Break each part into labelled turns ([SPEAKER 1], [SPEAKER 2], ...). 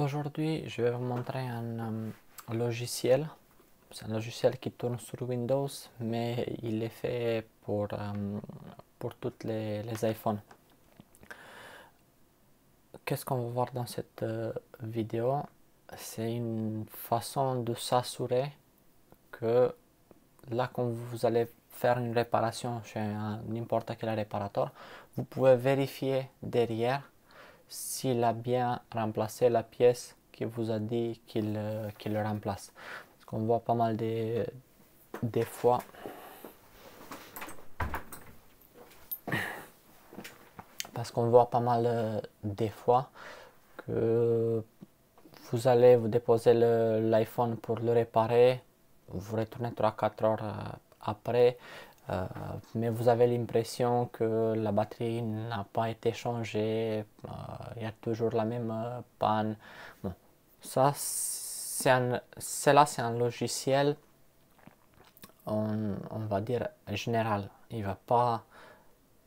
[SPEAKER 1] Aujourd'hui, je vais vous montrer un logiciel. C'est un logiciel qui tourne sur Windows, mais il est fait pour toutes les iPhones. Qu'est-ce qu'on va voir dans cette vidéo? C'est une façon de s'assurer que là, quand vous allez faire une réparation chez n'importe quel réparateur, vous pouvez vérifier derrière s'il a bien remplacé la pièce qu'il vous a dit qu'il remplace. Parce qu'on voit pas mal des fois des fois que vous allez vous déposer l'iPhone pour le réparer, vous retournez 3-4 heures après, mais vous avez l'impression que la batterie n'a pas été changée, il y a toujours la même panne. Bon, ça, c'est un logiciel, on va dire général. Il ne va pas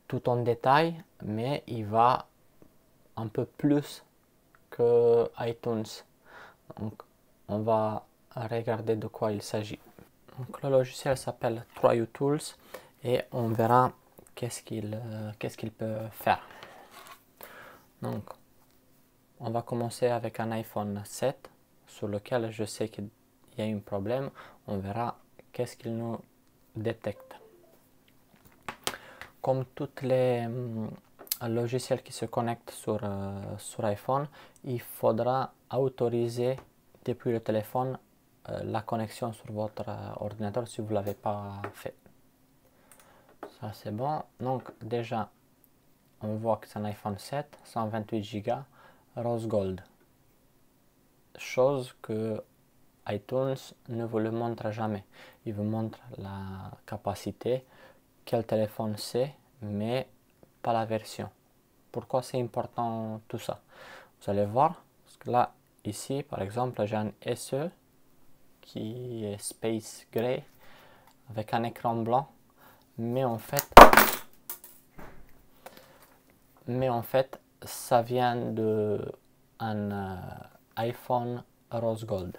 [SPEAKER 1] tout en détail, mais il va un peu plus que iTunes. Donc, on va regarder de quoi il s'agit. Donc, le logiciel s'appelle TryUtools et on verra qu'est-ce qu'il peut faire. Donc, on va commencer avec un iPhone 7 sur lequel je sais qu'il y a un problème. On verra qu'est-ce qu'il nous détecte. Comme tous les logiciels qui se connectent sur iPhone, il faudra autoriser depuis le téléphone la connexion sur votre ordinateur si vous ne l'avez pas fait. Ça c'est bon. Donc déjà, on voit que c'est un iPhone 7, 128 Go, Rose Gold. Chose que iTunes ne vous le montre jamais. Il vous montre la capacité, quel téléphone c'est, mais pas la version. Pourquoi c'est important tout ça? Vous allez voir, parce que là, ici, par exemple, j'ai un SE qui est Space Gray avec un écran blanc, mais en fait, ça vient de un iPhone Rose Gold.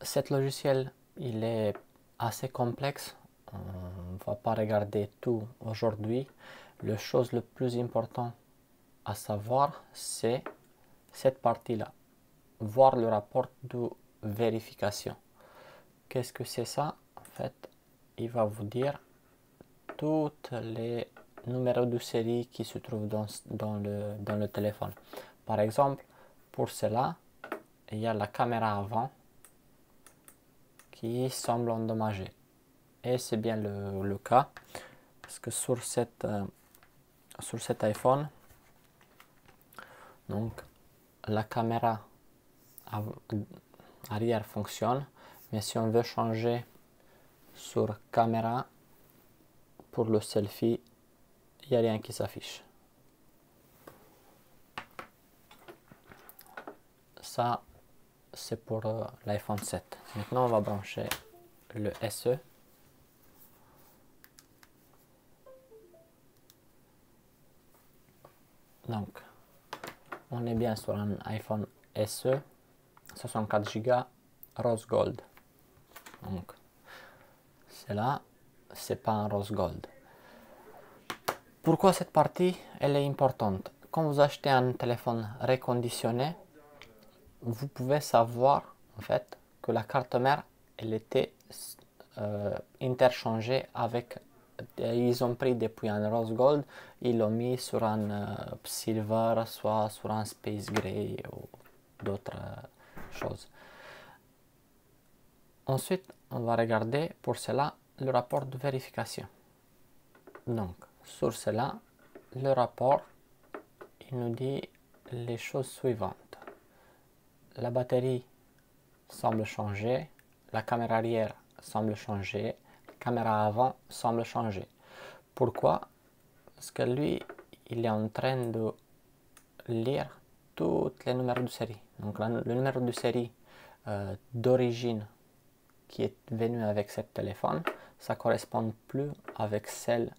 [SPEAKER 1] Cet logiciel, il est assez complexe. On ne va pas regarder tout aujourd'hui. La chose le plus important à savoir, c'est cette partie-là. Voir le rapport de vérification. Qu'est-ce que c'est ça? En fait, il va vous dire tous les numéros de série qui se trouvent dans le téléphone. Par exemple, pour cela, il y a la caméra avant qui semble endommagée. Et c'est bien le cas, parce que sur cet iPhone, donc la caméra arrière fonctionne, mais si on veut changer sur caméra pour le selfie, il n'y a rien qui s'affiche. Ça, c'est pour l'iPhone 7. Maintenant, on va brancher le SE. Donc, on est bien sur un iPhone SE, 64 Go, Rose Gold. Donc, c'est là, c'est pas un Rose Gold. Pourquoi cette partie, elle est importante? Quand vous achetez un téléphone reconditionné, vous pouvez savoir en fait que la carte mère, elle était interchangée avec. Ils ont pris depuis un Rose Gold, ils l'ont mis sur un Silver, soit sur un Space Gray ou d'autres choses. Ensuite, on va regarder pour cela le rapport de vérification. Donc, sur cela, le rapport, il nous dit les choses suivantes. La batterie semble changer, la caméra arrière semble changer, la caméra avant semble changer. Pourquoi? Parce que lui, il est en train de lire tous les numéros de série. Donc le numéro de série d'origine qui est venu avec ce téléphone, ça ne correspond plus avec celle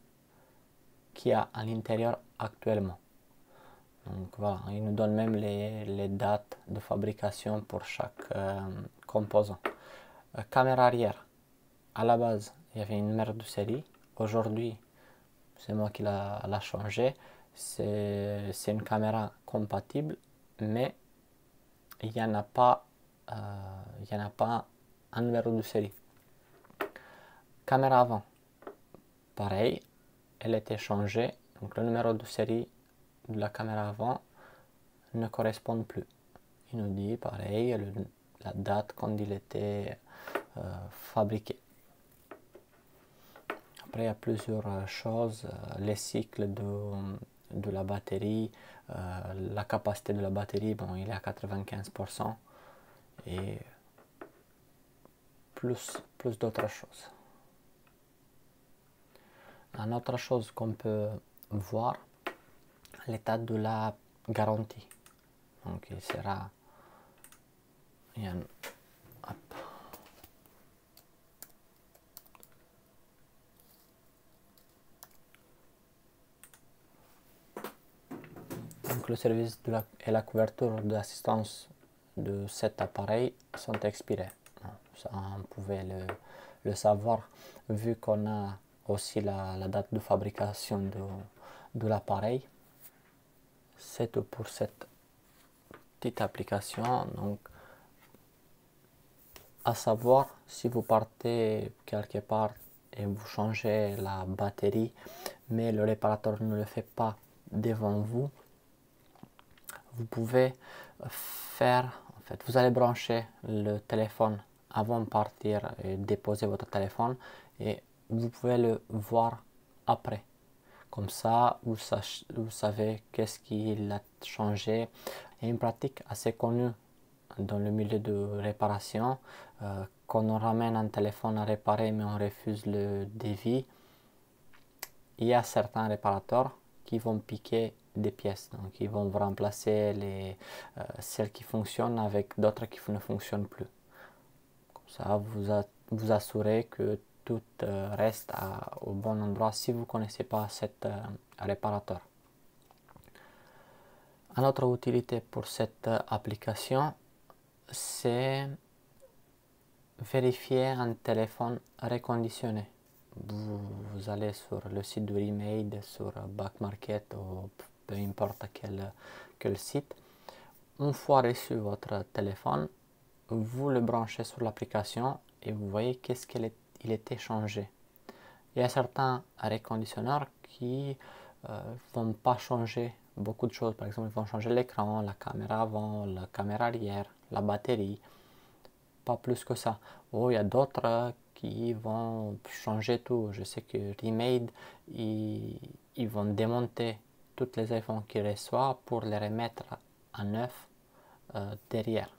[SPEAKER 1] qu'il y a à l'intérieur actuellement. Donc voilà, il nous donne même les dates de fabrication pour chaque composant. Caméra arrière, à la base, il y avait une numéro de série. Aujourd'hui, c'est moi qui l'a changé. C'est une caméra compatible, mais il n'y en a pas, un numéro de série. Caméra avant, pareil, elle était changée. Donc le numéro de série de la caméra avant ne correspond plus. Il nous dit pareil la date quand il était fabriqué. Après, il y a plusieurs choses, les cycles de la batterie, la capacité de la batterie, bon, il est à 95% et plus d'autres choses. Une autre chose qu'on peut voir, l'état de la garantie. Donc, il sera... Hop. Donc, le service et la couverture d'assistance de cet appareil sont expirés. Ça, on pouvait le savoir vu qu'on a aussi la date de fabrication de l'appareil. C'est tout pour cette petite application. Donc, à savoir, si vous partez quelque part et vous changez la batterie, mais le réparateur ne le fait pas devant vous, vous pouvez faire, en fait, vous allez brancher le téléphone avant de partir et déposer votre téléphone et vous pouvez le voir après. Comme ça, vous savez qu'est-ce qu'il a changé. Il y a une pratique assez connue dans le milieu de réparation, quand on ramène un téléphone à réparer mais on refuse le devis, il y a certains réparateurs qui vont piquer des pièces, donc ils vont vous remplacer celles qui fonctionnent avec d'autres qui ne fonctionnent plus. Comme ça, vous assurez que tout reste au bon endroit si vous ne connaissez pas cet réparateur. Une autre utilité pour cette application, c'est vérifier un téléphone reconditionné. Vous allez sur le site de Remade, sur Back Market ou peu importe quel site. Une fois reçu votre téléphone, vous le branchez sur l'application et vous voyez qu'est-ce qu'il était changé. Il y a certains reconditionneurs qui ne vont pas changer beaucoup de choses. Par exemple, ils vont changer l'écran, la caméra avant, la caméra arrière, la batterie. Pas plus que ça. Ou il y a d'autres qui vont changer tout. Je sais que Remade, ils vont démonter tous les iPhones qu'ils reçoivent pour les remettre à neuf derrière.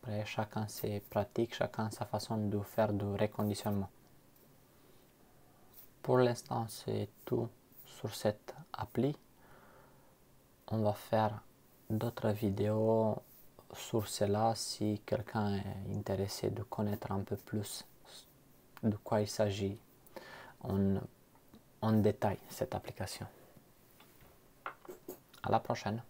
[SPEAKER 1] Après, chacun ses pratiques, chacun sa façon de faire du reconditionnement. Pour l'instant, c'est tout sur cette appli. On va faire d'autres vidéos sur cela si quelqu'un est intéressé de connaître un peu plus de quoi il s'agit en détail cette application. À la prochaine.